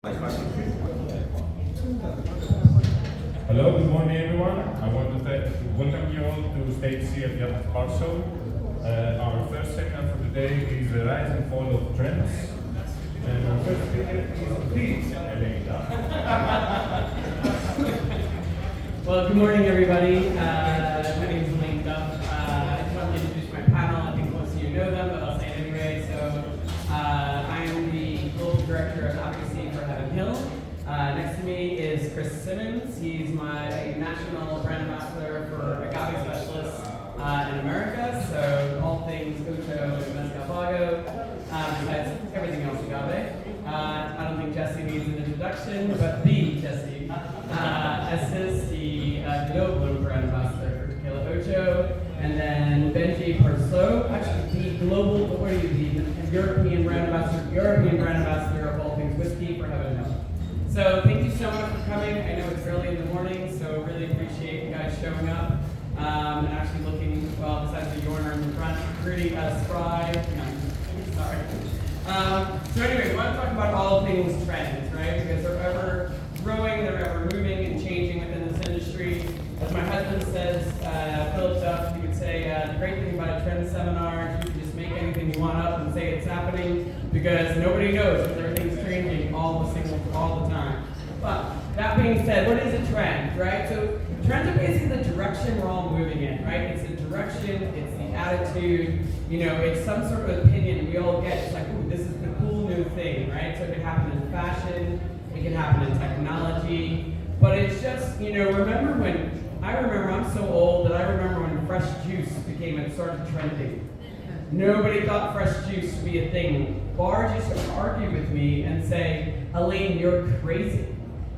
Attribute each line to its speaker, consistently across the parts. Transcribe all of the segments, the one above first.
Speaker 1: Hello, good morning everyone. I want to welcome you all to stage C at the Athens Purslow. Our first segment for today is the rise and fall of trends. And our first speaker is please Elayne.
Speaker 2: Well, good morning everybody. My name is Elayne Duff. I just want to introduce my panel. I think most of you know them, but I'll say it anyway. So I am the Global Director of Advocacy for Heaven Hill. Next to me is Simmons. He's my National Brand Ambassador for Agave Specialists in America. So all things Ocho and Mezcal, besides everything else agave. I don't think Jesse needs an introduction, but the Jesse. Estes, the Global Brand Ambassador for Tequila Ocho. And then Benji Purslow, actually the Global, what are you, the European Brand Ambassador of all things whiskey for Heaven Hill. So thank you so much for coming. I know it's early in the morning, so really appreciate you guys showing up and actually looking, well, besides the Yorner in the front, pretty spry. No, sorry. So anyway, we want to talk about all things trends, right? Because they're ever growing, they're ever moving and changing within this industry. As my husband says, Duff, he would say, the great thing about a trend seminar is you can just make anything you want up and say it's happening because nobody knows because everything's changing all the time. But that being said, what is a trend, right? So trends are basically the direction we're all moving in, right? It's the direction, it's the attitude, it's some sort of opinion we all get. It's like, ooh, this is the cool new thing, right? So it can happen in fashion, it can happen in technology, but it's just, I'm so old that I remember when fresh juice started trending. Nobody thought fresh juice would be a thing. Bars used to argue with me and say, Elayne, you're crazy.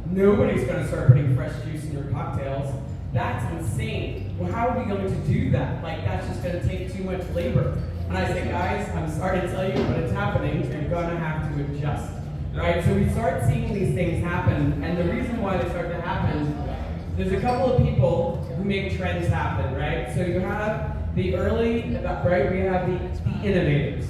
Speaker 2: Nobody's going to start putting fresh juice in your cocktails. That's insane. Well, how are we going to do that? That's just going to take too much labor. And I say, guys, I'm sorry to tell you, but it's happening. You're going to have to adjust. Right? So we start seeing these things happen, and the reason why they start to happen, there's a couple of people who make trends happen, right? So you have the early, right? We have the innovators.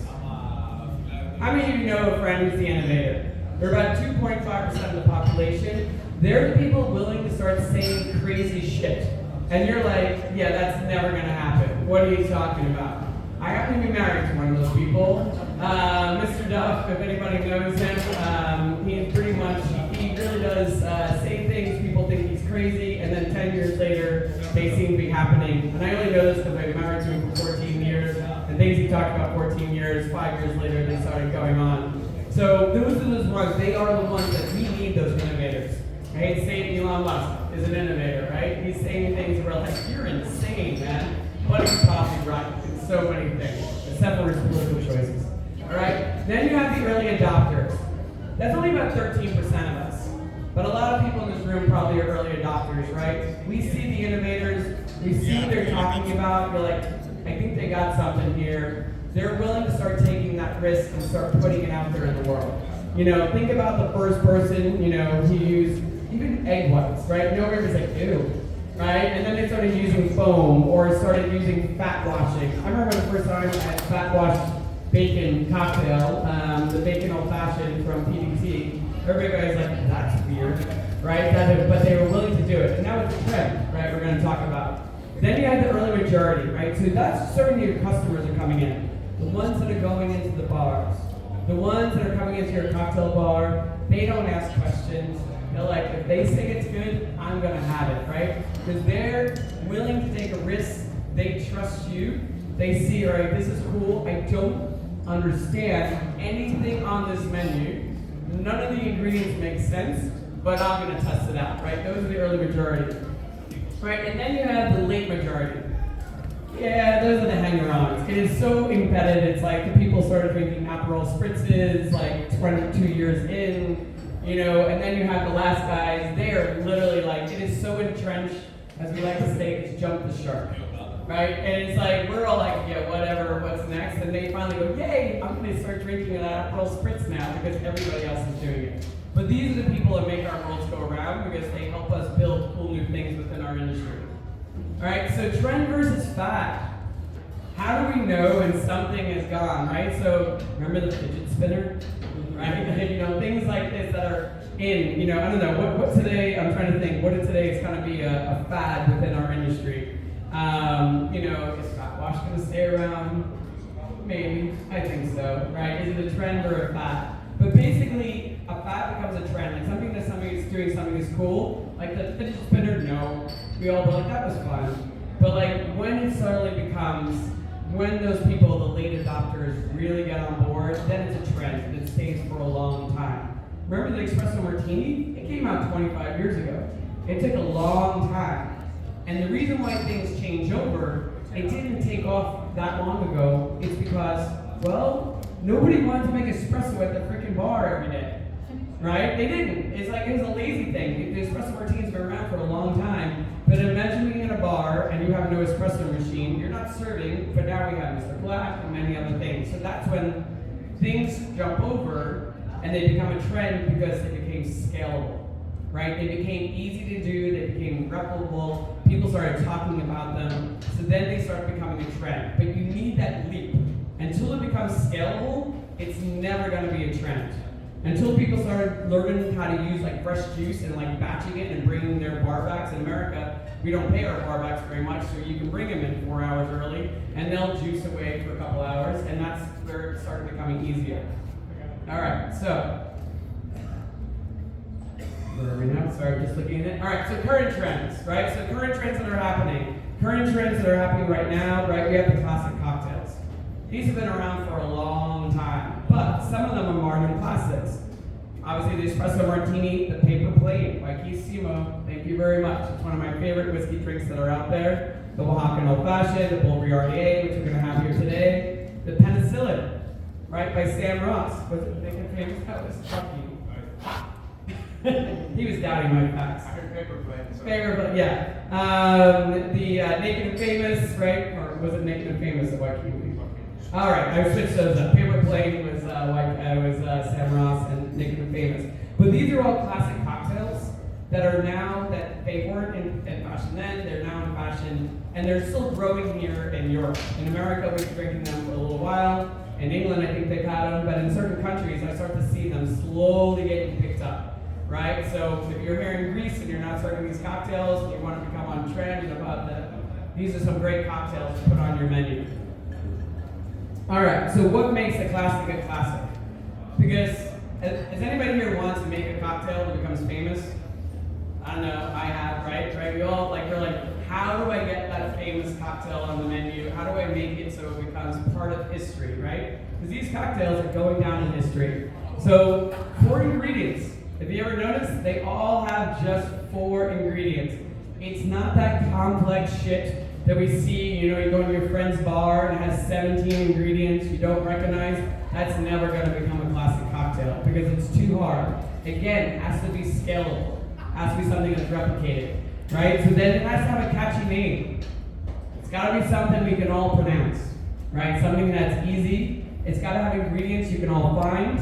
Speaker 2: How many of you know a friend who's the innovator? They're about 2.5% of the population. They're the people willing to start saying crazy shit. And you're like, yeah, that's never gonna happen. What are you talking about? I happen to be married to one of those people. Mr. Duff, if anybody knows him, he pretty much, he really does say things, people think he's crazy, and then 10 years later, they seem to be happening. And I only know this because I've been married to him for 14 years, and things he talked about 14 years, 5 years later, they started going on. So those are those ones, they are the ones that we need, those innovators. Right? Say Elon Musk is an innovator, right? He's saying things where like, you're insane, man. But he's probably right in so many things, except for his political choices. All right? Then you have the early adopters. That's only about 13% of us. But a lot of people in this room probably are early adopters, right? We see the innovators, we see what they're talking about, you're like, I think they got something here. They're willing to start taking that risk and start putting it out there in the world. Think about the first person, who used even egg whites, right? Nobody was like, ew. Right? And then they started using foam or started using fat washing. I remember the first time I had fat washed bacon cocktail, the bacon old fashioned from PBT. Everybody was like, that's weird, right? But they were willing to do it. And that was the trend, right? We're going to talk about. Then you have the early majority, right? So that's certain your customers are coming in. The ones that are going into the bars. The ones that are coming into your cocktail bar, they don't ask questions. They're like, if they say it's good, I'm gonna have it, right? Because they're willing to take a risk. They trust you. They see, all right, this is cool. I don't understand anything on this menu. None of the ingredients make sense, but I'm gonna test it out, right? Those are the early majority. Right, and then you have the late majority. Yeah, those are the hanger-ons. It is so embedded. It's like the people started drinking Aperol spritzes like 22 years in. And then you have the last guys, they are literally like, it is so entrenched, as we like to say, it's jump the shark, right? And it's like, we're all like, yeah, whatever, what's next? And they finally go, yay, I'm gonna start drinking an Aperol spritz now because everybody else is doing it. But these are the people that make our worlds go around because they help us build cool new things within our industry. All right, so trend versus fad. How do we know when something is gone, right? So remember the fidget spinner, right? Things like this that are in, I don't know, what today, I'm trying to think, what today is going to be a fad within our industry? Is fat wash going to stay around? Maybe, I think so, right? Is it a trend or a fad? But basically, a fad becomes a trend, like something that somebody's doing something is cool, like the fidget spinner, no. We all were like, that was fun. But like, when it suddenly becomes, when those people, the late adopters, really get on board, then it's a trend, and it stays for a long time. Remember the espresso martini? It came out 25 years ago. It took a long time. And the reason why things change over, it didn't take off that long ago, it's because, well, nobody wanted to make espresso at the freaking bar every day, right? They didn't. It's like, it was a lazy thing. The espresso martini's been around for a long time, but imagine being in a bar and you have no espresso machine, you're not serving, but now we have Mr. Black and many other things. So that's when things jump over and they become a trend because they became scalable, right? They became easy to do, they became replicable, people started talking about them, so then they start becoming a trend. But you need that leap. Until it becomes scalable, it's never going to be a trend. Until people started learning how to use like fresh juice and like batching it and bringing their bar backs. In America, we don't pay our bar backs very much, so you can bring them in 4 hours early and they'll juice away for a couple hours, and that's where it started becoming easier. All right, so where are we now? Sorry, just looking at it. All right, so current trends, right? So current trends that are happening. Current trends that are happening right now, right? We have the classic cocktails. These have been around for a long time, but some of them are modern classics. Obviously, the espresso martini, the paper plate by Keith Simo. Thank you very much. It's one of my favorite whiskey drinks that are out there. The Oaxacan Old Fashioned, the Bulgarier, which we're going to have here today. The penicillin, right, by Sam Ross. Was it making famous? That was Chucky. He was doubting my facts.
Speaker 3: Paper plate.
Speaker 2: Paper plate, yeah. The Naked and Famous, right? Or was it Naked and Famous of Waikiki? All right, I switched those up. Paper Plate was Sam Ross and Naked and Famous. But these are all classic cocktails that are now, that they weren't in fashion then, they're now in fashion, and they're still growing here in Europe. In America, we've been drinking them for a little while. In England, I think they've had them, but in certain countries, I start to see them slowly getting picked up, right? So if you're here in Greece and you're not serving these cocktails, you want to become on trend about that, these are some great cocktails to put on your menu. All right, so what makes a classic a classic? Because, has anybody here wants to make a cocktail that becomes famous? I don't know, I have, right? We all, we're like, how do I get that famous cocktail on the menu? How do I make it so it becomes part of history, right? Because these cocktails are going down in history. So, 4 ingredients. If you ever noticed, they all have just 4 ingredients. It's not that complex shit that we see, you go to your friend's bar and it has 17 ingredients you don't recognize. That's never going to become a classic cocktail because it's too hard. Again, it has to be scalable. It has to be something that's replicated, right? So then it has to have a catchy name. It's got to be something we can all pronounce, right? Something that's easy. It's got to have ingredients you can all find.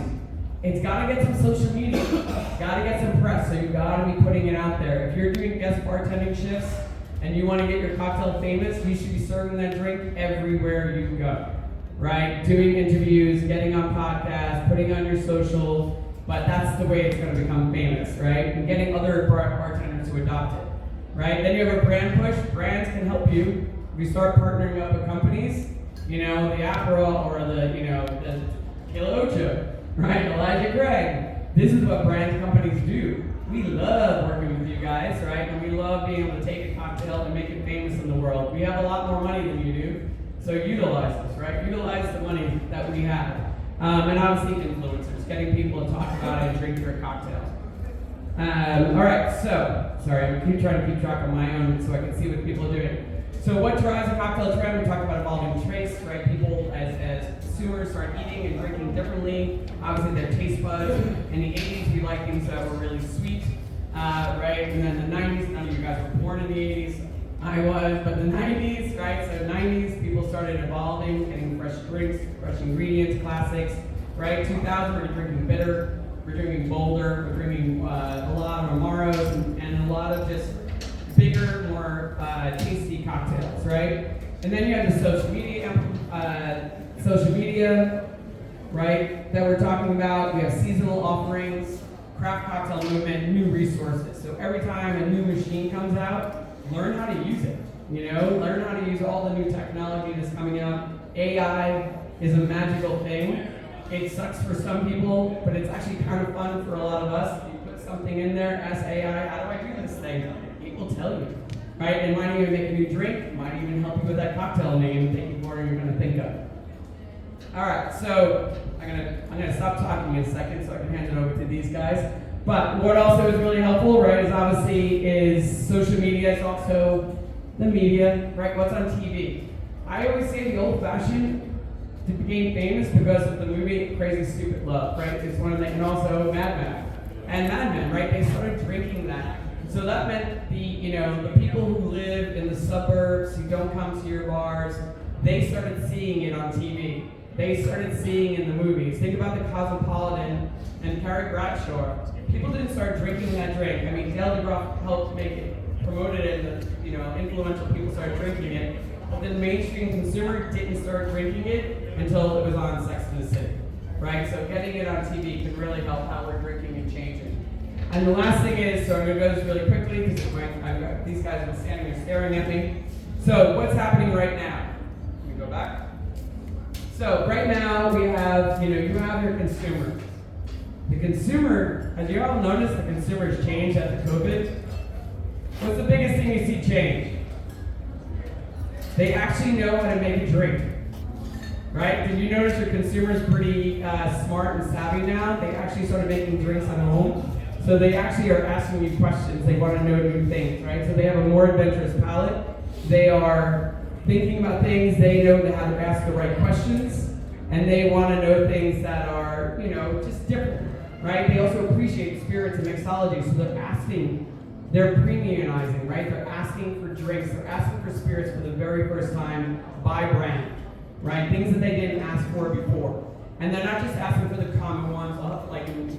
Speaker 2: It's got to get some social media. It's got to get some press, so you've got to be putting it out there. If you're doing guest bartending shifts, and you want to get your cocktail famous, you should be serving that drink everywhere you go, right? Doing interviews, getting on podcasts, putting on your social, but that's the way it's going to become famous, right? And getting other bartenders to adopt it, right? Then you have a brand push. Brands can help you. We start partnering up with companies, the Aperol or the Kilo Ocho, right? Elijah Craig. This is what brand companies do. We love working with you guys, right? And we love being able to take a cocktail and make it famous in the world. We have a lot more money than you do, so utilize this, right? Utilize the money that we have. And obviously influencers, getting people to talk about it and drink your cocktail. All right, so, sorry, I'm trying to keep track of my own so I can see what people are doing. So what drives a cocktail trend? We talked about evolving tastes, right? People, as consumers, start eating and drinking differently. Obviously, their taste buds. In the 80s, we liked things that were really sweet, right? And then the 90s, none of you guys were born in the 80s. I was, but the 90s, right? So 90s, people started evolving, getting fresh drinks, fresh ingredients, classics, right? 2000, we're drinking bitter, we're drinking bolder, we're drinking a lot of Amaros and a lot of just bigger, more tasty cocktails, right? And then you have the social media, right, that we're talking about. We have seasonal offerings, craft cocktail movement, new resources. So every time a new machine comes out, learn how to use it. Learn how to use all the new technology that's coming out. AI is a magical thing. It sucks for some people, but it's actually kind of fun for a lot of us. You put something in there, ask AI, how do I do this thing? It will tell you, right? It might even make a new drink. It might even help you with that cocktail name that you're going to think of. All right, so I'm gonna stop talking in a second so I can hand it over to these guys. But what also is really helpful, right, is social media. It's also the media, right? What's on TV? I always say the old-fashioned to became famous because of the movie Crazy Stupid Love, right? It's one of the, and also Mad Men, right? They started drinking that. So that meant the people who live in the suburbs, who don't come to your bars, they started seeing it on TV. They started seeing in the movies. Think about the Cosmopolitan and Carrie Bradshaw. People didn't start drinking that drink. I mean, Dale DeGroff helped make it, promoted it, and influential people started drinking it. But the mainstream consumer didn't start drinking it until it was on Sex and the City, right? So getting it on TV can really help how we're drinking and changing. And the last thing is, so I'm going to go this really quickly because these guys have been standing there staring at me. So what's happening right now? Let me go back. So right now we have, you have your consumer. The consumer, as you all noticed, the consumer's changed after COVID. What's the biggest thing you see change? They actually know how to make a drink, right? Did you notice your consumer's pretty smart and savvy now? They actually started making drinks at home. So they actually are asking you questions. They want to know new things, right? So they have a more adventurous palate. They are thinking about things. They know how to ask the right questions. And they want to know things that are, just different, right? They also appreciate spirits and mixology. So they're premiumizing, right? They're asking for drinks. They're asking for spirits for the very first time by brand, right? Things that they didn't ask for before. And they're not just asking for the common ones, like in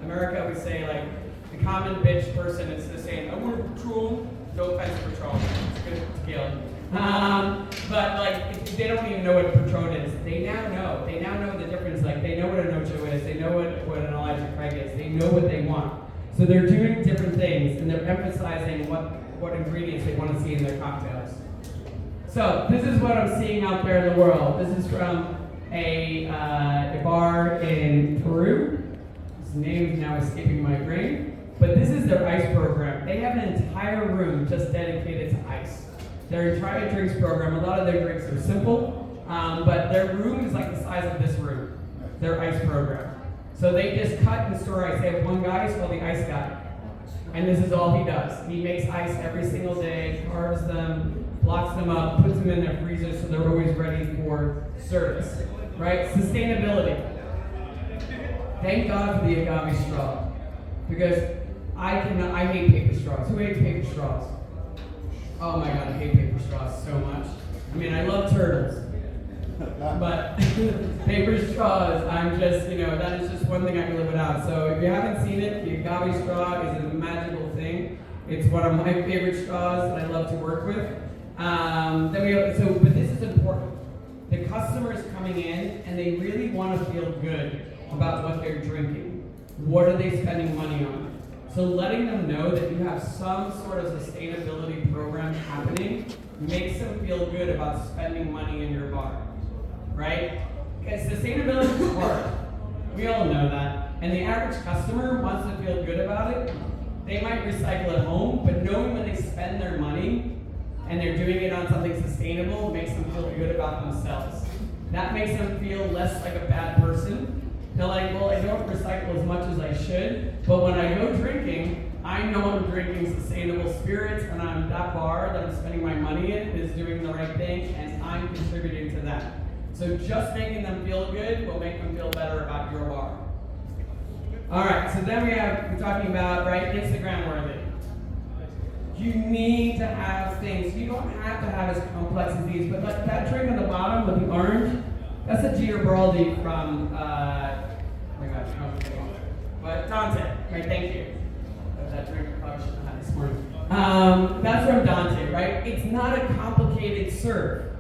Speaker 2: America we say, like, the common bitch person is just saying, I want a Patron. No offense to Patron, it's good to kill. But like, they don't even know what Patron is. They now know. They now know the difference. Like, they know what a Nocho is. They know what an Elijah Craig is. They know what they want. So they're doing different things, and they're emphasizing what ingredients they want to see in their cocktails. So this is what I'm seeing out there in the world. This is from a bar in Peru. His name is now escaping my brain. But this is their ice program. They have an entire room just dedicated to ice. Their entire drinks program, a lot of their drinks are simple, but their room is like the size of this room, their ice program. So they just cut and store ice. They have one guy, he's called the ice guy. And this is all he does. He makes ice every single day, carves them, blocks them up, puts them in their freezer so they're always ready for service, right? Sustainability. Thank God for the agave straw, because I hate paper straws. Who hates paper straws? Oh my God, I hate paper straws so much. I mean, I love turtles, but paper straws, I'm just, that is just one thing I can live without. So if you haven't seen it, the agave straw is a magical thing. It's one of my favorite straws that I love to work with. But this is important. The customer is coming in and they really want to feel good about what they're drinking. What are they spending money on? So letting them know that you have some sort of sustainability program happening makes them feel good about spending money in your bar, right? Because sustainability is hard. We all know that. And the average customer wants to feel good about it. They might recycle at home, but knowing when they spend their money and they're doing it on something sustainable makes them feel good about themselves. That makes them feel less like a bad person. They're like, well, I don't recycle as much as I should, but when I go drinking, I know I'm drinking sustainable spirits, and that bar that I'm spending my money in is doing the right thing, and I'm contributing to that. So just making them feel good will make them feel better about your bar. All right, so then we're talking about, right, Instagram worthy. You need to have things. You don't have to have as complex as these, but like that drink on the bottom with the orange, that's a Giabraldi from, oh my gosh, but Dante, right, thank you. That drink I probably shouldn't have had this morning. That's from Dante, right? It's not a complicated serve.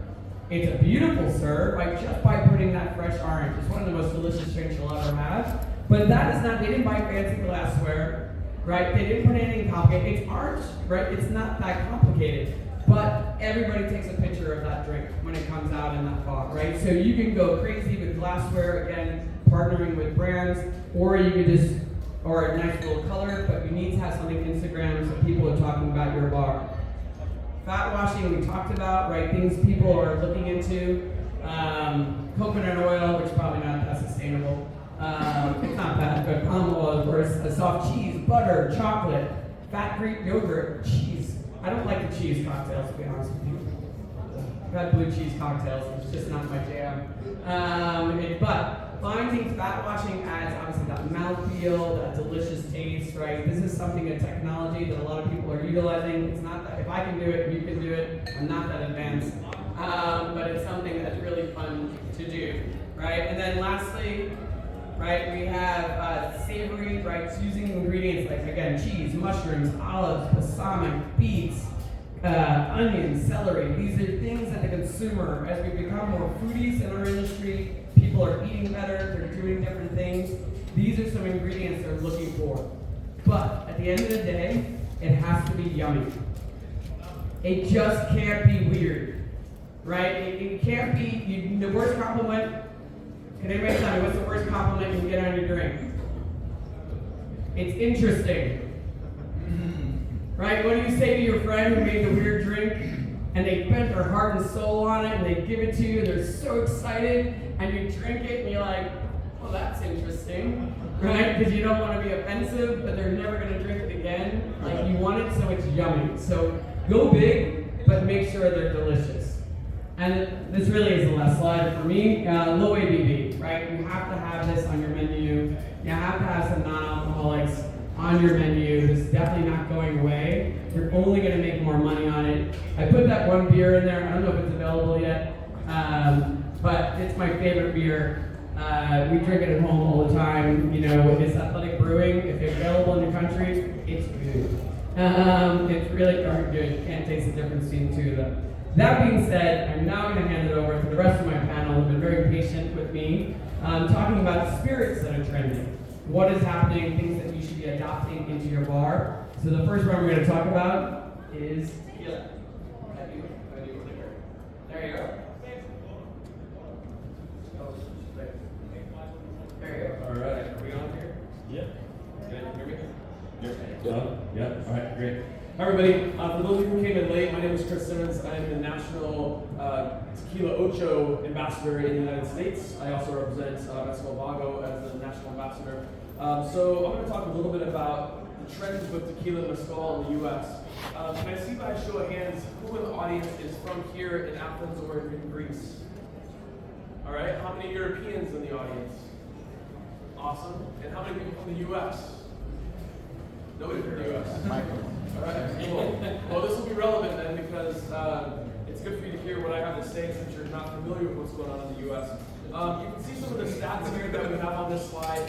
Speaker 2: It's a beautiful serve, right, just by putting that fresh orange. It's one of the most delicious drinks you'll ever have. But that is not, they didn't buy fancy glassware, right? They didn't put anything complicated. It's art, right? It's not that complicated. But everybody takes a picture of that drink when it comes out in that bar, right? So you can go crazy with glassware, again, partnering with brands, or you could just, or a nice little color, but you need to have something Instagram so people are talking about your bar. Fat washing we talked about, right? Things people are looking into. Coconut oil, which is probably not that sustainable. It's not bad, but palm oil is worse. A soft cheese, butter, chocolate, fat Greek yogurt, cheese. I don't like the cheese cocktails, to be honest with you. I've had blue cheese cocktails, it's just not my jam. But finding fat washing adds obviously that mouthfeel, that delicious taste, right? This is something, a technology that a lot of people are utilizing. It's not that if I can do it, you can do it. I'm not that advanced. But it's something that's really fun to do, right? And then lastly, right, we have savory, right? It's using ingredients like, again, cheese, mushrooms, olives, balsamic, beets, onions, celery. These are things that the consumer, as we become more foodies in our industry, people are eating better, they're doing different things. These are some ingredients they're looking for. But at the end of the day, it has to be yummy. It just can't be weird. Right? It can't be, the worst compliment, can anybody tell me what's the worst compliment you can get on your drink? It's interesting. Right? What do you say to your friend who made the weird drink and they spent their heart and soul on it and they give it to you and they're so excited and you drink it and you're like, well, that's interesting. Right? Because you don't want to be offensive, but they're never going to drink it again. Like, you want it so it's yummy. So go big, but make sure they're delicious. And this really is the last slide for me. Low ABV, right? You have to have this on your menu. You have to have some non-alcoholics on your menu. This is definitely not going away. You're only going to make more money on it. I put that one beer in there. I don't know if it's available yet, but it's my favorite beer. We drink it at home all the time. You know, with this Athletic Brewing, if it's available in your country, it's good. It's really darn good. Can't taste the difference between the two of them. That being said, I'm now going to hand it over to the rest of my panel who've been very patient with me, talking about spirits that are trending. What is happening, things that you should be adopting into your bar. So the first one we're going to talk about is tequila. There you go. There you go.
Speaker 3: All right, are we on here?
Speaker 1: Yeah.
Speaker 3: Good, hear me?
Speaker 1: Yeah. All right, great.
Speaker 3: Hi everybody, for those of you who came in late, my name is Simmons. I am the National Tequila Ocho Ambassador in the United States. I also represent Mezcal Vago as the National Ambassador. So I'm going to talk a little bit about the trends with tequila and mezcal in the US. Can I see by a show of hands who in the audience is from here in Athens or in Greece? All right, how many Europeans in the audience? Awesome. And how many people from the US? Nobody from the US. All right, cool. Well, this will be relevant then because it's good for you to hear what I have to say since you're not familiar with what's going on in the U.S. You can see some of the stats here that we have on this slide.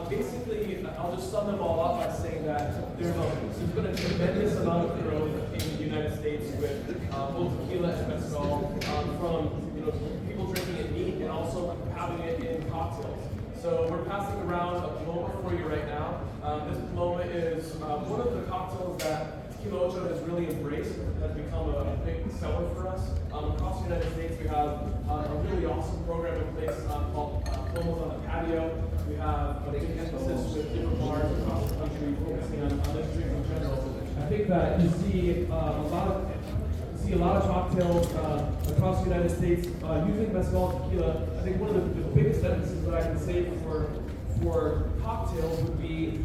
Speaker 3: Basically, I'll just sum them all up by saying that there's been a tremendous amount of growth in the United States with both tequila and mezcal from people drinking it neat and also having it in cocktails. So we're passing around a Paloma for you right now. This Paloma is one of the cocktails that Tequila Ocho has really embraced, has become a big seller for us. Across the United States, we have a really awesome program in place called Palomas on the Patio. We have a big emphasis with different bars across the country focusing on this drink in general. I think that you see a lot of cocktails across the United States using mezcal and tequila. I think one of the biggest emphasis that I can say for cocktails would be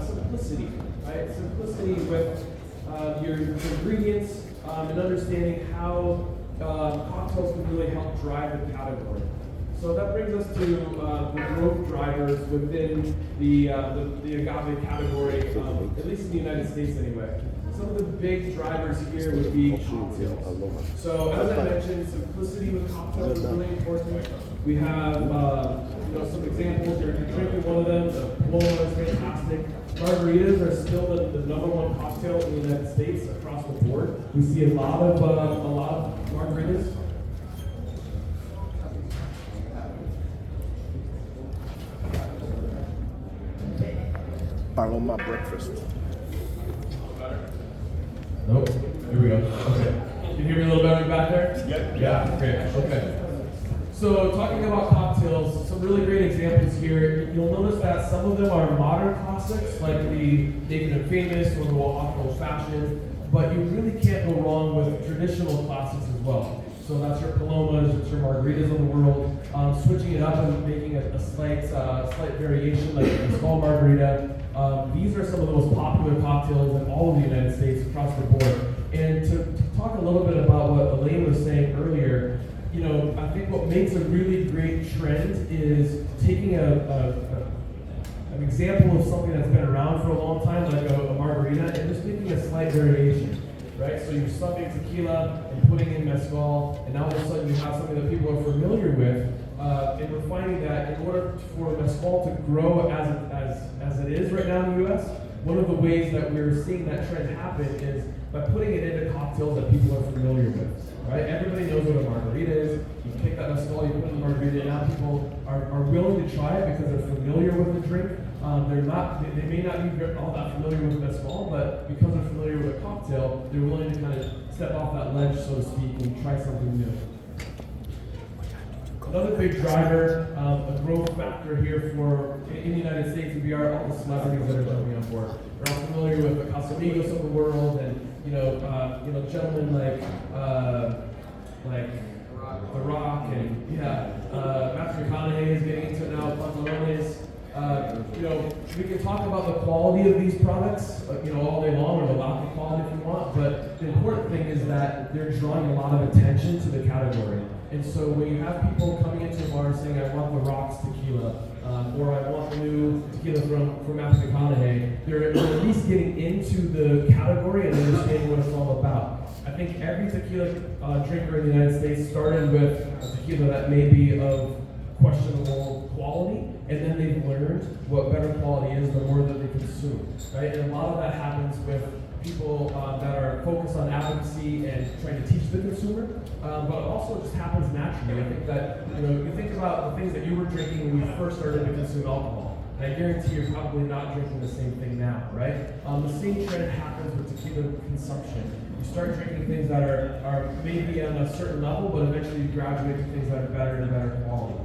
Speaker 3: simplicity, right? Simplicity with your ingredients and understanding how cocktails can really help drive the category. So that brings us to the growth drivers within the agave category, at least in the United States anyway. Some of the big drivers here would be cocktails. So as I mentioned, simplicity with cocktails is really important. We have some examples here. If you're drinking one of them, the Paloma is fantastic. Margaritas are still the number one cocktail in the United States across the board. We see a lot of margaritas.
Speaker 4: Paloma breakfast.
Speaker 3: Nope. Here we go. Okay. Can you hear me a little better back there?
Speaker 4: Yep.
Speaker 3: Yeah. Great. Okay. So talking about cocktails, some really great examples here. You'll notice that some of them are modern classics, like the Naked and Famous or the Old Fashioned, but you really can't go wrong with traditional classics as well. So that's your Palomas, it's your margaritas of the world. Switching it up and making a slight variation, like a small margarita. These are some of the most popular cocktails in all of the United States across the board. And to talk a little bit about what Elayne was saying earlier, you know, I think what makes a really great trend is taking an example of something that's been around for a long time, like a margarita, and just making a slight variation, right? So you're stuffing tequila and putting in mezcal, and now all of a sudden you have something that people are familiar with. And we're finding that in order for mezcal to grow as it is right now in the U.S., one of the ways that we're seeing that trend happen is by putting it into cocktails that people are familiar with, right? Everybody knows what a margarita is. You take that mezcal, you put it in the margarita, and now people are willing to try it because they're familiar with the drink. They may not be all that familiar with mezcal, but because they're familiar with a cocktail, they're willing to kind of step off that ledge, so to speak, and try something new. Another big driver, a growth factor here in the United States would be all the celebrities that are jumping on board. We're all familiar with the Casamigos of the world, and gentlemen like The Rock, and Matthew McConaughey is getting into it now. Pantalones. We can talk about the quality of these products, all day long, or the lack of quality if you want. But the important thing is that they're drawing a lot of attention to the category. And so when you have people coming into a bar saying, I want The Rock's tequila, or I want the new tequila from Matthew McConaughey, they're at least getting into the category and understanding what it's all about. I think every tequila drinker in the United States started with a tequila that may be of questionable quality, and then they've learned what better quality is the more that they consume, right? And a lot of that happens with people that are focused on advocacy and trying to teach the consumer, but it also just happens naturally. I think that, you think about the things that you were drinking when you first started to consume alcohol, and I guarantee you're probably not drinking the same thing now, right? The same trend happens with tequila consumption. You start drinking things that are maybe on a certain level, but eventually you graduate to things that are better and better quality.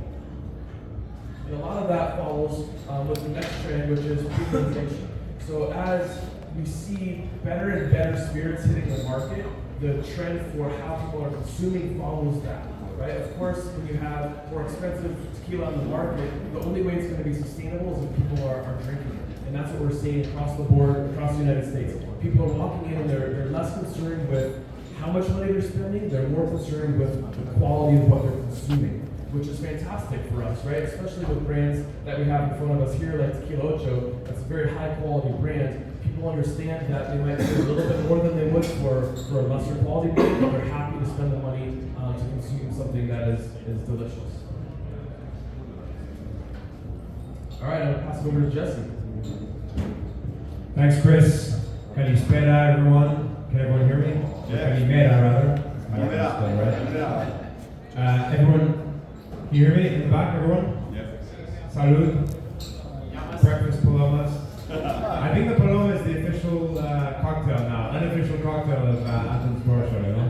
Speaker 3: And a lot of that follows with the next trend, which is premiumization. So as we see better and better spirits hitting the market, the trend for how people are consuming follows that, right? Of course, when you have more expensive tequila on the market, the only way it's going to be sustainable is if people are drinking it. And that's what we're seeing across the board, across the United States. People are walking in and they're less concerned with how much money they're spending, they're more concerned with the quality of what they're consuming, which is fantastic for us, right? Especially with brands that we have in front of us here, like Tequila Ocho. That's a very high quality brand. People understand that they might pay a little bit more than they would for a lesser quality brand, but they're happy to spend the money to consume something that is delicious. All right, I'm gonna pass it over to Jesse.
Speaker 5: Thanks, Chris. Kalispera, everyone. Can everyone hear me?
Speaker 4: Yes.
Speaker 5: Kalimera, rather. Everyone, can you hear me in the back, everyone?
Speaker 4: Yes.
Speaker 5: Salud. Breakfast palomas. I think the paloma is the official cocktail now, unofficial cocktail of Athens Purslow,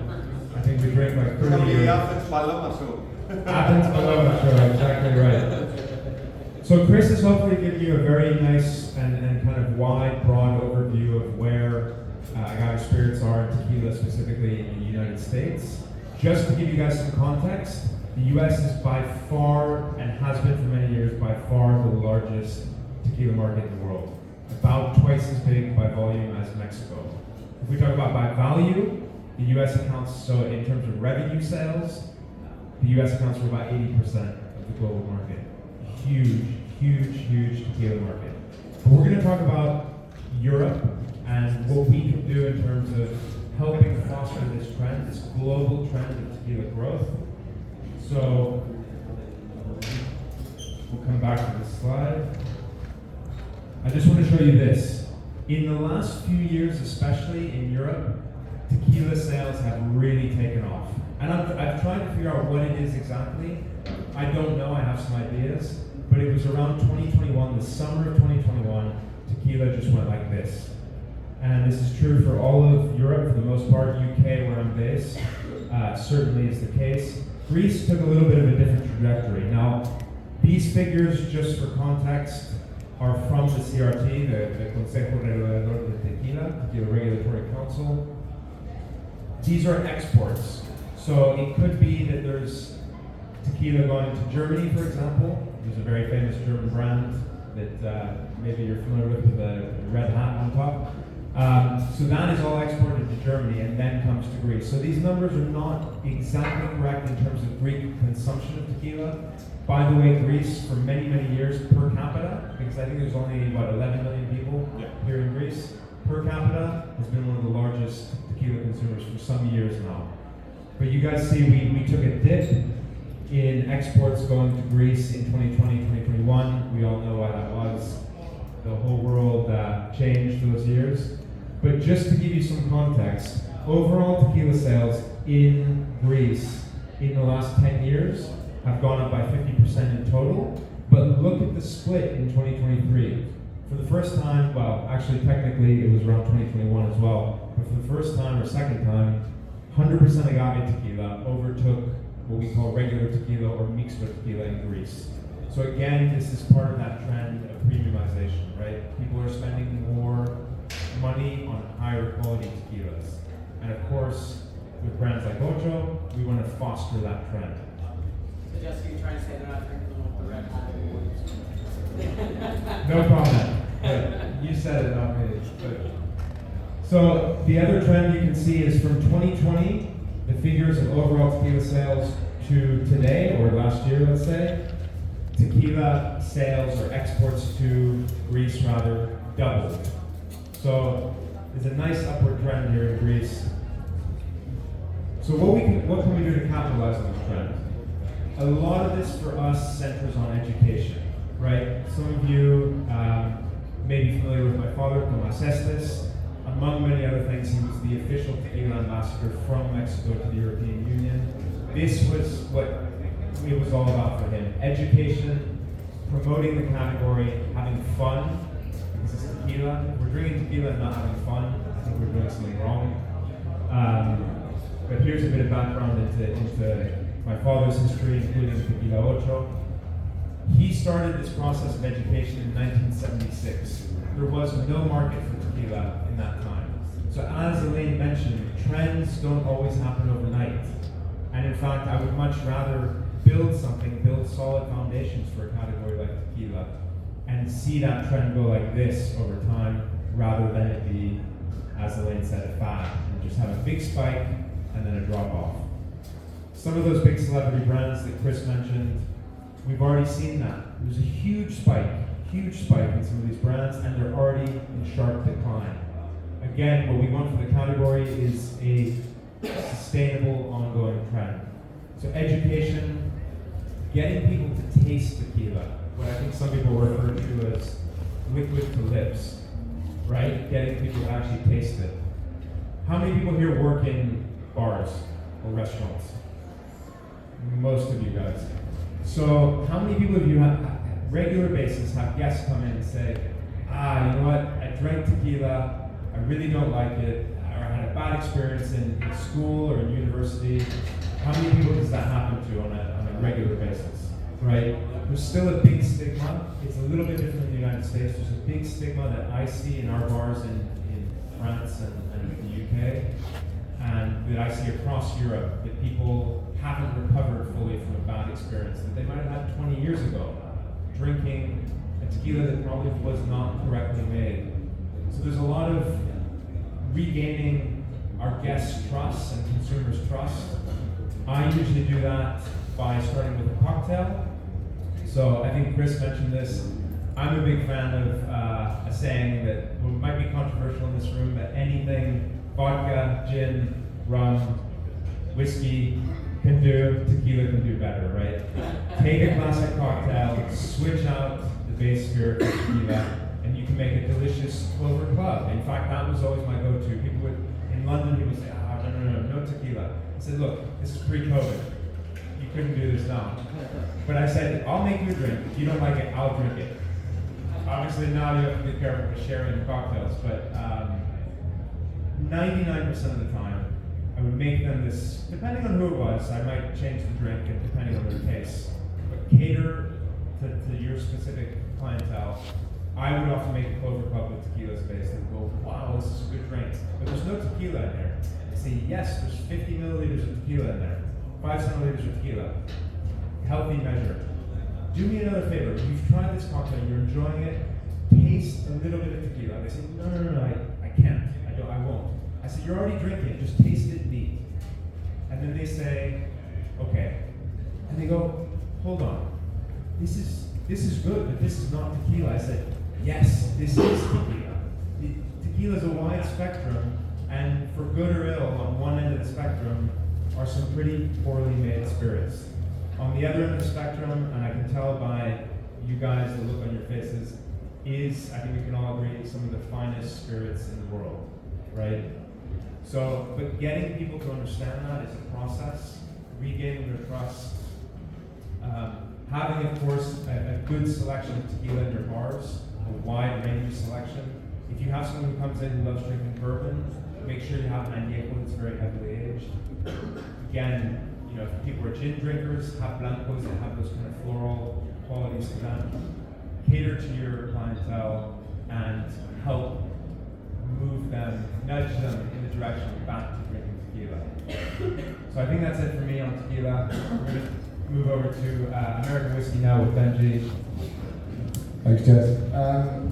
Speaker 5: I think we drink like 30 years.
Speaker 4: Athens Paloma show.
Speaker 5: Athens Paloma show, exactly right. So Chris has hopefully given you a very nice and kind of wide, broad overview of where agave spirits are in tequila, specifically in the United States. Just to give you guys some context, the U.S. is by far, and has been for many years, by far the largest tequila market in the world. About twice as big by volume as Mexico. If we talk about by value, the U.S. accounts, so in terms of revenue sales, the U.S. accounts for about 80% of the global market. Huge, huge, huge tequila market. But we're going to talk about Europe and what we can do in terms of helping foster this trend, this global trend of tequila growth. So we'll come back to this slide. I just want to show you this. In the last few years, especially in Europe, tequila sales have really taken off. And I've tried to figure out what it is exactly. I don't know, I have some ideas. But it was around 2021, the summer of 2021, tequila just went like this. And this is true for all of Europe, for the most part. UK, where I'm based, certainly is the case. Greece took a little bit of a different trajectory. Now, these figures, just for context, are from the CRT, the Consejo Regulador de Tequila, the Regulatory Council. These are exports. So it could be that there's tequila going to Germany, for example. There's a very famous German brand that maybe you're familiar with a red hat on top. So that is all exported to Germany and then comes to Greece. So these numbers are not exactly correct in terms of Greek consumption of tequila. By the way, Greece, for many, many years, per capita, because I think there's only, 11 million people here in Greece, per capita has been one of the largest tequila consumers for some years now. But you guys see we took a dip in exports going to Greece in 2020, 2021. We all know why that was. The whole world changed those years. But just to give you some context, overall tequila sales in Greece in the last 10 years have gone up by 50% in total. But look at the split in 2023. For the first time, well, actually technically it was around 2021 as well, but for the first time or second time, 100% agave tequila overtook what we call regular tequila or mixto tequila in Greece. So again, this is part of that trend of premiumization, right? People are spending more money on higher quality tequilas. And of course, with brands like Ocho, we want to foster that trend.
Speaker 2: So Jessica, you're trying to say they're not drinking them with the red hat?
Speaker 5: No comment. But you said it, not me. But. So the other trend you can see is from 2020, the figures of overall tequila sales to today, or last year, let's say, tequila sales or exports to Greece rather doubled. So there's a nice upward trend here in Greece. So what can we do to capitalize on this trend? A lot of this for us centers on education, right? Some of you may be familiar with my father, Tomas Estes. Among many other things, he was the official tequila ambassador from Mexico to the European Union. This was what it was all about for him. Education, promoting the category, having fun. This is tequila. If we're drinking tequila and not having fun, I think we're doing something wrong. But here's a bit of background into my father's history, including Tequila Ocho. He started this process of education in 1976. There was no market for tequila in that time. So as Elayne mentioned, trends don't always happen overnight. And in fact, I would much rather build solid foundations for a category like tequila, and see that trend go like this over time, rather than it be, as Elayne said, a fad, and just have a big spike and then a drop off. Some of those big celebrity brands that Chris mentioned, we've already seen that. There's a huge spike in some of these brands, and they're already in sharp decline. Again, what we want for the category is a sustainable, ongoing trend. So education, getting people to taste tequila, what I think some people refer to as liquid to lips, right? Getting people to actually taste it. How many people here work in bars or restaurants? Most of you guys. So how many people of you have regular basis have guests come in and say, you know what, I drank tequila, I really don't like it, or I had a bad experience in school or in university. How many people does that happen to on a regular basis, right? There's still a big stigma. It's a little bit different in the United States. There's a big stigma that I see in our bars in France and the UK, and that I see across Europe, that people haven't recovered fully from a bad experience that they might have had 20 years ago, drinking a tequila that probably was not correctly made. So there's a lot of regaining our guests' trust and consumers' trust. I usually do that by starting with a cocktail. So I think Chris mentioned this. I'm a big fan of a saying that might be controversial in this room, that anything vodka, gin, rum, whiskey can do, tequila can do better, right? Take a classic cocktail, switch out the base spirit for tequila, and you can make a delicious Clover Club. In fact, that was always my go-to. In London, people say, no tequila. I said, look, this is pre-COVID. You couldn't do this now. But I said, I'll make you a drink. If you don't like it, I'll drink it. obviously now you have to be careful with sharing cocktails, but 99% of the time, I would make them this, depending on who it was, I might change the drink and depending on their taste, but cater to your specific clientele. I would often make a Clover Club with tequila space and go, wow, this is a good drink, but there's no tequila in there. I say, yes, there's 50 milliliters of tequila in there, 5 centiliters of tequila. Healthy measure. Do me another favor, you've tried this cocktail, you're enjoying it, taste a little bit of tequila. They say, no, I can't, I won't. I said, you're already drinking it, just taste it neat. And then they say, okay. And they go, hold on, this is good, but this is not tequila. I said, yes, this is tequila. Tequila is a wide spectrum, and for good or ill, on one end of the spectrum are some pretty poorly made spirits. On the other end of the spectrum, and I can tell by you guys, the look on your faces, is, I think we can all agree, some of the finest spirits in the world, right? So, but getting people to understand that is a process, regaining their trust, having, of course, a good selection of tequila in your bars, a wide range of selection. If you have someone who comes in who loves drinking bourbon, make sure you have an añejo that's very heavily aged. Again, you know, if people are gin drinkers, have blancos that have those kind of floral qualities to them. Cater to your clientele and help move them, nudge them in the direction back to drinking tequila. So I think that's it for me on tequila. We're going to move over to American whiskey now with Benji.
Speaker 6: Thanks, Jez.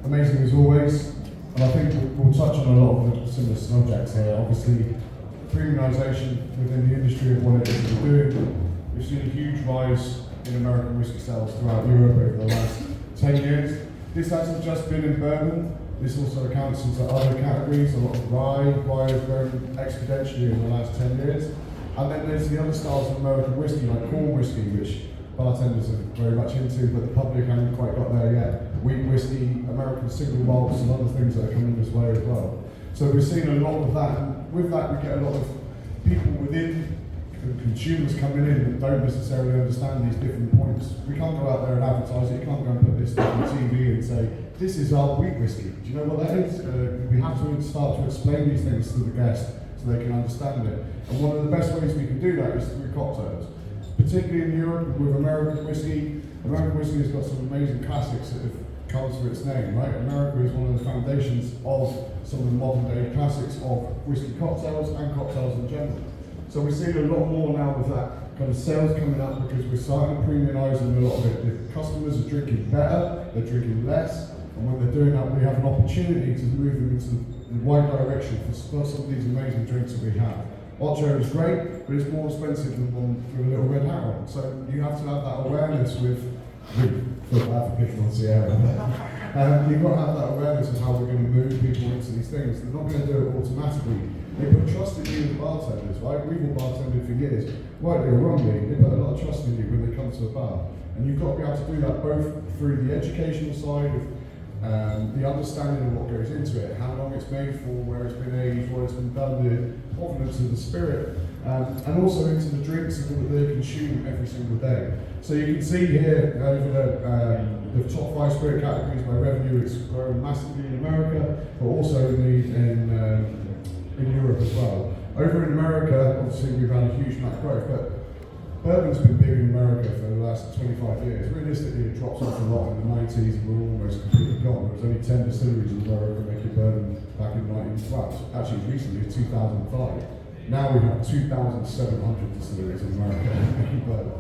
Speaker 6: Amazing as always, and I think we'll touch on a lot of the similar subjects here. Obviously, premiumisation within the industry of what it is we're doing. We've seen a huge rise in American whiskey sales throughout Europe over the last 10 years. This hasn't just been in bourbon. This also accounts into other categories. A lot of rye has grown exponentially in the last 10 years. And then there's the other styles of American whiskey, like corn whiskey, which bartenders are very much into, but the public haven't quite got there yet. Wheat whiskey, American single malts, and other things that are coming this way as well. So we're seeing a lot of that, and with that we get a lot of people within, consumers coming in that don't necessarily understand these different points. We can't go out there and advertise it, you can't go and put this stuff on TV and say, this is our wheat whiskey. Do you know what that is? We have to start to explain these things to the guest so they can understand it. And one of the best ways we can do that is through cocktails. Particularly in Europe with American whiskey. American whiskey has got some amazing classics that have comes for its name, right? America is one of the foundations of some of the modern day classics of whiskey cocktails and cocktails in general. So we're seeing a lot more now with that kind of sales coming up because we're starting to premiumise a lot of it. The customers are drinking better, they're drinking less, and when they're doing that, we have an opportunity to move them into the right direction for some of these amazing drinks that we have. Ocho is great, but it's more expensive than one with a little red hat on. So you have to have that awareness with feel bad for picking on Sierra. You've got to have that awareness of how we're going to move people into these things. They're not going to do it automatically. They put trust in you as bartenders, right? We've all bartended for years, rightly or wrongly. They put a lot of trust in you when they come to a bar. And you've got to be able to do that both through the educational side of the understanding of what goes into it, how long it's made for, where it's been aged, what it's been done, the provenance of the spirit, and also into the drinks that they consume every single day. So you can see here over the top 5 spirit categories by revenue, it's grown massively in America, but also in Europe as well. Over in America, obviously we've had a huge amount of growth, but bourbon's been big in America for the last 25 years. Realistically, it dropped off a lot in the 90s and we're almost completely gone. There was only 10 distilleries in America making bourbon back in the 90s. Well, actually recently, 2005. Now we have 2,700 distilleries in America making bourbon.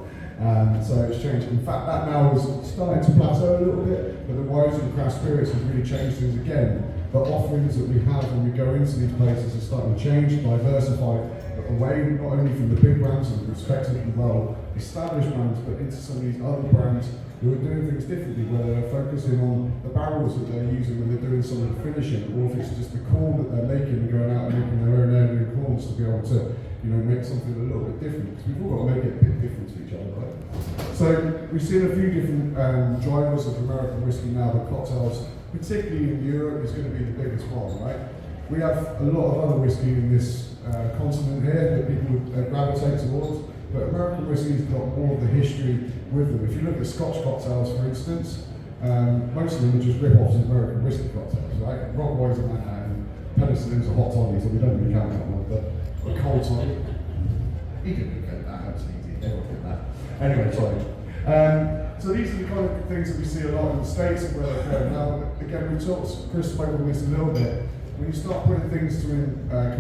Speaker 6: So it's changed. In fact, that now is starting to plateau a little bit, but the wines and craft spirits has really changed things again. The offerings that we have when we go into these places are starting to change, diversify away not only from the big brands and respected and well-established brands, but into some of these other brands who are doing things differently, whether they're focusing on the barrels that they're using when they're doing some of the finishing, or if it's just the corn that they're making and going out and making their own heirloom corns to be able to, make something a little bit different. Because we've all got to make it a bit different to each other, right? So we've seen a few different drivers of American whiskey now, but cocktails, particularly in Europe, is going to be the biggest one, right? We have a lot of other whiskey in this continent here that people gravitate towards, but American whiskey's got more of the history with them. If you look at Scotch cocktails, for instance, Most of them are just rip-offs of American whiskey cocktails, right? Rock Boys in Manhattan, penicillins are hot toddies, so we don't really count that one, but a cold toddy. He didn't get that, that's easy, everyone did that. Anyway, sorry. So these are the kind of things that we see a lot in the States and where they go. Now, again, we talked, Chris spoke on this a little bit. When you start putting things to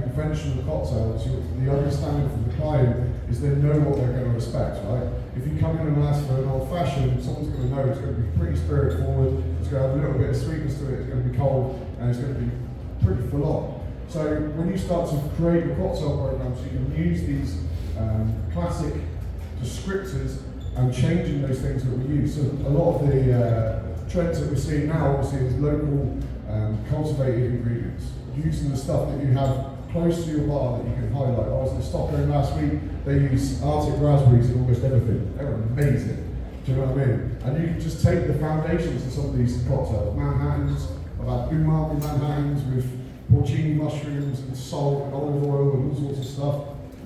Speaker 6: conventional cocktails, the understanding from the client is they know what they're going to expect, right? If you come in and ask for an old fashioned, someone's going to know it's going to be pretty spirit forward, it's going to have a little bit of sweetness to it, it's going to be cold, and it's going to be pretty full on. So when you start to create your cocktail programs, you can use these classic descriptors and changing those things that we use. So a lot of the trends that we're seeing now, obviously, is local cultivated ingredients, using the stuff that you have close to your bar that you can highlight. I was in Stockholm last week, they use Arctic raspberries in almost everything. They're amazing, do you know what I mean? And you can just take the foundations of some of these cocktails. Manhattans, I've had umami Manhattans with porcini mushrooms and salt and olive oil and all sorts of stuff.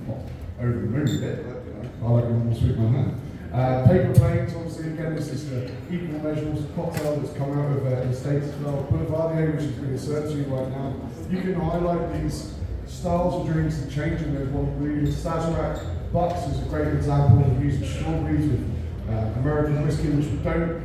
Speaker 6: Not over the moon with it, but you know, I like a more sweet Manhattan. Paper planes, obviously, again, this is the equal measures cocktail that's come out of the States as well. Boulevardier, which is being served to you right now. You can highlight these styles of drinks and changing those one ingredients. Sazerac Bucks is a great example of using strawberries with American whiskey, which we don't,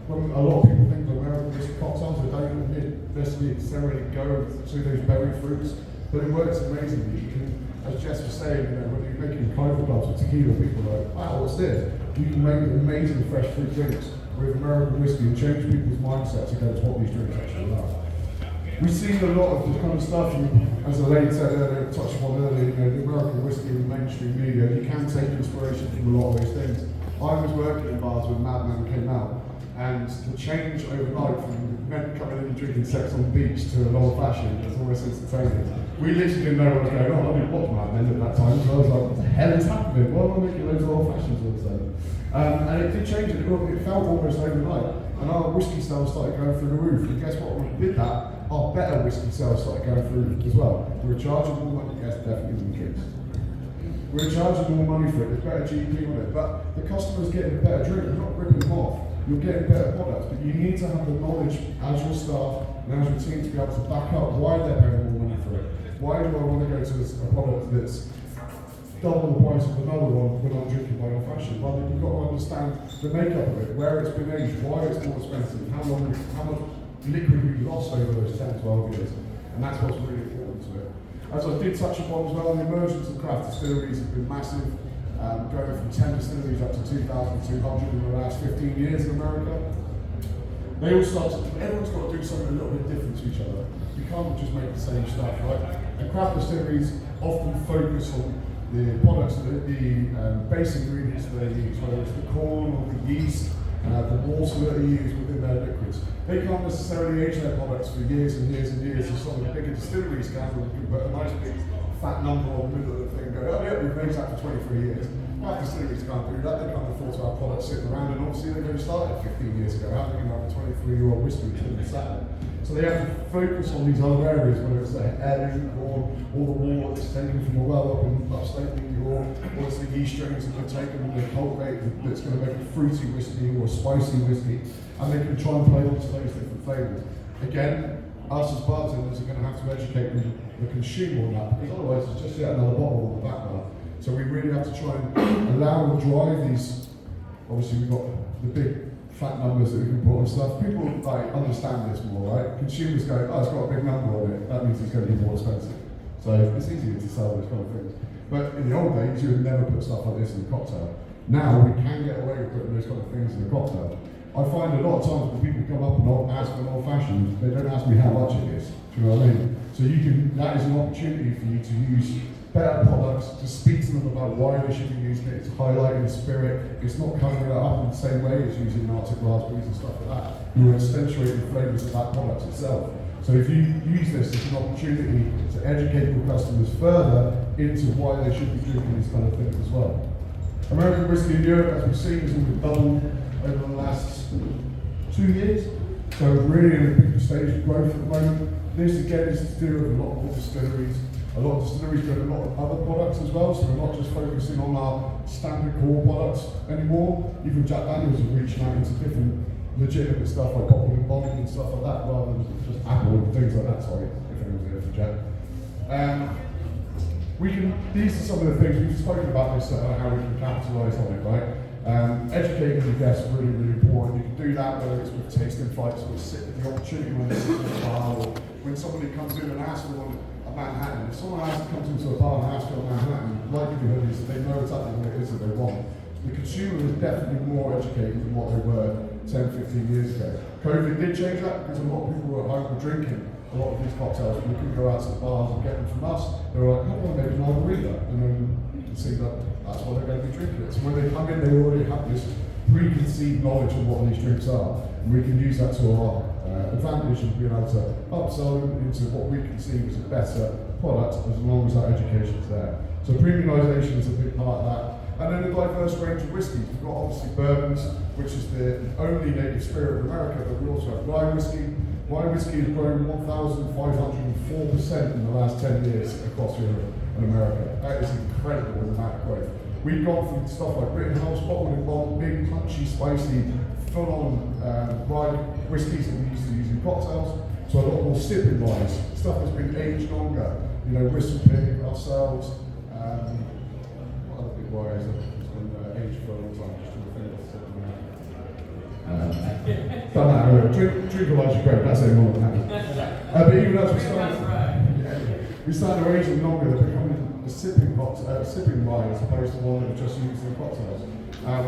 Speaker 6: when a lot of people think of American whiskey cocktails, they don't necessarily go to those berry fruits, but it works amazingly. You can, as Jess was saying, you know, when you're making clover clubs with tequila, people are like, wow, what's this? You can make amazing fresh fruit drinks with American whiskey and change people's mindsets against what these drinks actually are. We've seen a lot of this kind of stuff, as Elayne said earlier, touched upon earlier, you know, the American whiskey in the mainstream media, you can take inspiration from a lot of those things. I was working in bars when Mad Men came out, and the change overnight from men coming in and drinking Sex on the Beach to an old fashioned was almost instantaneous. We literally didn't know what was going on. I didn't watch Mad Men at that time, so I was like, what the hell is happening? Why am I making loads of old fashions all of a sudden? And it did change it. It felt almost overnight. And our whiskey sales started going through the roof. And guess what? When we did that, our better whiskey sales started going through as well. We were charging more money. Yes, definitely the drinks. We were charging more money for it. There's better GP on it. But the customer's getting a better drink. You're not ripping them off. You're getting better products. But you need to have the knowledge as your staff and as your team to be able to back up why they're paying more money for it. Why do I want to go to a product that's double the price of another one when I'm drinking my old fashioned? Well, you've got to understand the makeup of it, where it's been aged, why it's more expensive, how much liquid we've lost over those 10, 12 years. And that's what's really important to it. As I did touch upon as well, the emergence of craft distilleries has been massive, going from 10 distilleries up to 2,200 in the last 15 years in America. They all start to, everyone's got to do something a little bit different to each other. You can't just make the same stuff, right? And craft distilleries often focus on the products, the base ingredients that they use, whether it's the corn or the yeast, the water that they use within their liquids. They can't necessarily age their products for years and years and years, as some of the bigger distilleries can, where you can put a nice big fat number on the middle of the thing and go, oh yeah, we've made that for 23 years. Craft distilleries can't do that. They can't afford to have products sitting around, and obviously they've only started 15 years ago. How are they going to have a 23-year-old whiskey sitting in Saturn? So they have to focus on these other areas, whether it's the heirloom or the water that's taken from a well up in upstate New York, or it's the yeast strains that they're taken and they're cultivated that's going to make a fruity whiskey or a spicy whiskey, and they can try and play onto those different flavours. Again, us as bartenders are going to have to educate the consumer on that, because otherwise it's just yet another bottle on the back bar. So we really have to try and allow and drive these. Obviously, we've got the big fat numbers that we can put on stuff. People like understand this more, right? Consumers go, oh, it's got a big number on it, that means it's going to be more expensive. So it's easier to sell those kind of things. But in the old days, you would never put stuff like this in a cocktail. Now we can get away with putting those kind of things in a cocktail. I find a lot of times when people come up and ask for an old fashioned, they don't ask me how much it is. Do you know what I mean? So you can, that is an opportunity for you to use better products, to speak to them about why they should be using it, it's highlighting the spirit, it's not covering it up in the same way as using Arctic raspberries and stuff like that. You're accentuating the flavours of that product itself. So if you use this as an opportunity to educate your customers further into why they should be drinking these kind of things as well. American whiskey in Europe, as we've seen, has almost doubled over the last 2 years. So really in a big stage of growth at the moment. This again is to do with a lot of distilleries. A lot of distilleries do a lot of other products as well, so we're not just focusing on our standard core products anymore. Even Jack Daniels are reaching out into different legitimate stuff like bottled and bonding and stuff like that, rather than just apple and things like that. Sorry, if anyone's here for Jack. These are some of the things we've spoken about this, how we can capitalise on it, right? Educating the guests is really, really important. You can do that whether it's with tasting flights or the opportunity when they sit in a bar, or when somebody comes in and asks for a Manhattan. If someone comes into a bar and asks for a Manhattan, likelihood is they know exactly what it is that they want. The consumer is definitely more educated than what they were 10, 15 years ago. COVID did change that because a lot of people were at home were drinking a lot of these cocktails, and we couldn't go out to the bars and get them from us. They were like, how do I make a margarita? And then you can see that that's what they're going to be drinking. So when they come in, they already have this preconceived knowledge of what these drinks are. And we can use that to our advantage of being able to upsell them into what we can see as a better product as long as that education is there. So premiumisation is a big part of that. And then a diverse range of whiskies. We've got obviously bourbons, which is the only native spirit of America, but we also have rye whiskey. Rye whiskey has grown 1,504% in the last 10 years across Europe and America. That is incredible in amount of growth. We've gone from stuff like Rittenhouse, bottled and bond, big, punchy, spicy, full-on rye whiskies that we used to use in cocktails, to a lot more sipping ryes. Stuff that's been aged longer. You know, Whistle Pig, ourselves. What other big ryes that has been aged for a long time? Just trying to think off the top of my head. Done that earlier. Drink Elijah Great, that's it, more than happy. But even as we start to age them longer, they're becoming a sipping rye as opposed to one that are just used in cocktails.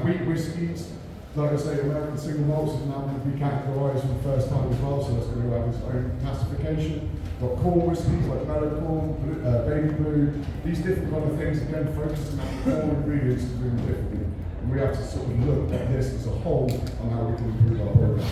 Speaker 6: Wheat whiskies, like I say, American single malts is now going to be categorised for the first time as well, so that's going to have its own classification. We've got corn whiskies like mellow corn, baby blue, these different kind of things, again, focusing on the core ingredients and doing them differently. And we have to sort of look at this as a whole on how we can improve our program.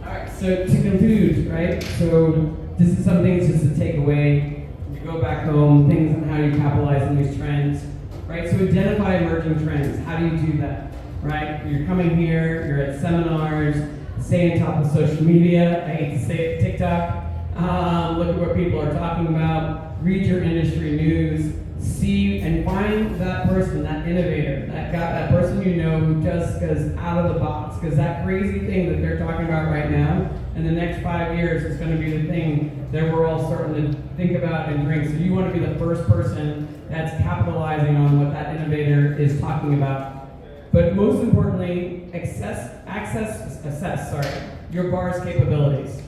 Speaker 2: Alright, so to conclude, right? So this is some things just to take away. You go back home, things on how you capitalize on these trends, right? So identify emerging trends. How do you do that, right? You're coming here, you're at seminars, stay on top of social media. I hate to say it, TikTok. Look at what people are talking about. Read your industry news. See and find that person, that innovator, that person you know who just goes out of the box. Because that crazy thing that they're talking about right now, in the next 5 years, is going to be the thing that we're all starting to think about and drink. So you want to be the first person that's capitalizing on what that innovator is talking about. But most importantly, assess your bar's capabilities.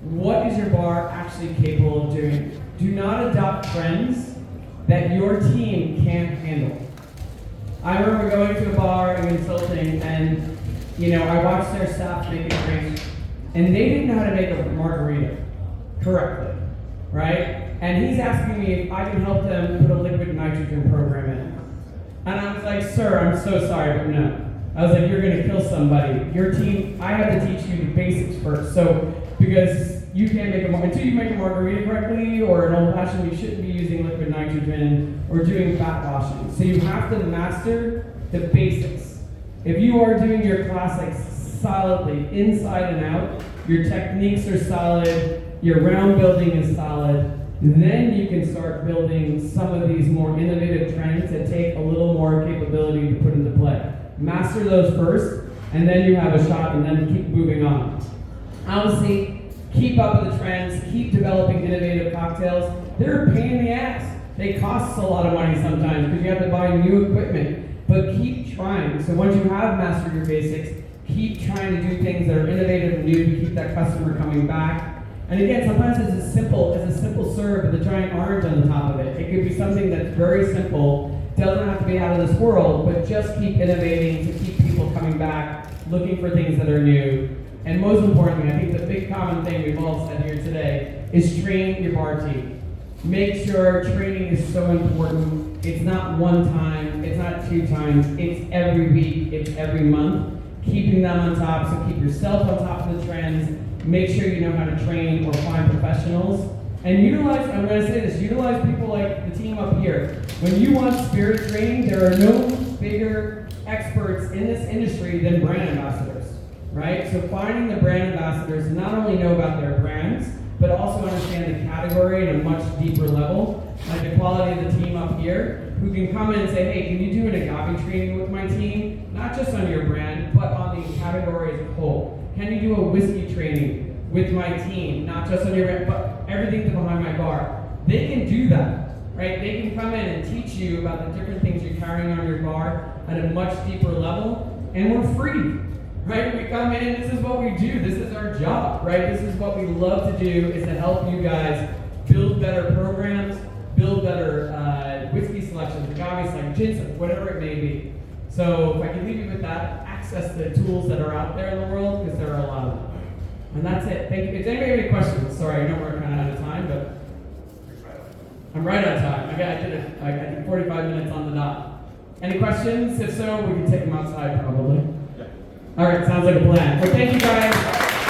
Speaker 2: What is your bar actually capable of doing? Do not adopt trends that your team can't handle. I remember going to a bar and consulting, and I watched their staff make a drink, and they didn't know how to make a margarita correctly, right? And he's asking me if I can help them put a liquid nitrogen program in. And I was like, sir, I'm so sorry, but no. I was like, you're gonna kill somebody. Your team, I have to teach you the basics first. So, because you can't make until you make a margarita correctly or an old fashioned, you shouldn't be using liquid nitrogen or doing fat washing. So you have to master the basics. If you are doing your classics solidly, inside and out, your techniques are solid, your round building is solid, then you can start building some of these more innovative trends that take a little more capability to put into play. Master those first, and then you have a shot, and then keep moving on. Obviously, keep up with the trends, keep developing innovative cocktails. They're a pain in the ass. They cost a lot of money sometimes because you have to buy new equipment, but keep trying. So once you have mastered your basics, keep trying to do things that are innovative and new to keep that customer coming back. And again, sometimes it's as simple serve with a giant orange on the top of it. It could be something that's very simple, doesn't have to be out of this world, but just keep innovating to keep people coming back, looking for things that are new. And most importantly, I think the big common thing we've all said here today is train your bar team. Make sure training is so important. It's not one time, it's not 2 times, it's every week, it's every month. Keeping them on top, so keep yourself on top of the trends. Make sure you know how to train or find professionals. And utilize, I'm going to say this, utilize people like the team up here. When you want spirit training, there are no bigger experts in this industry than brand ambassadors, right? So finding the brand ambassadors who not only know about their brands, but also understand the category at a much deeper level, like the quality of the team up here, who can come in and say, hey, can you do an agave training with my team? Not just on your brand, but on the category as a whole. Can you do a whiskey training with my team, not just on your, but everything's behind my bar? They can do that, right? They can come in and teach you about the different things you're carrying on your bar at a much deeper level, and we're free, right? We come in, this is what we do, this is our job, right? This is what we love to do, is to help you guys build better programs, build better whiskey selections, agave selections, gin selections, whatever it may be. So if I can leave you with that, access the tools that are out there in the world, because there are a lot of them. And that's it. Thank you. Does anybody have any questions? Sorry, I know we're kind of out of time, but I'm right on time. I did 45 minutes on the dot. Any questions? If so, we can take them outside probably. Yeah. All right, sounds like a plan. Well, thank you guys.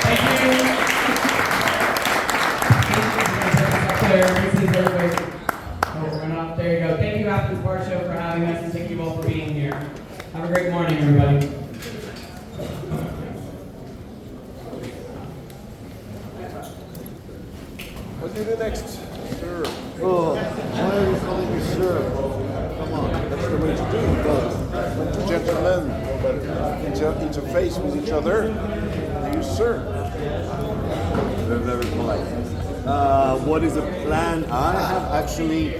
Speaker 2: Thank you. This is everybody. Oh, we're going off. There you go. Thank you, Athens Bar Show, for having us, and thank you all for being here. Have a great morning, everybody.
Speaker 4: What do you do next, sir? Oh, why are you calling me sir? Come on, that's the way to do it. When two gentlemen interface with each other, they use sir. They're very polite.
Speaker 7: What is the plan? I have actually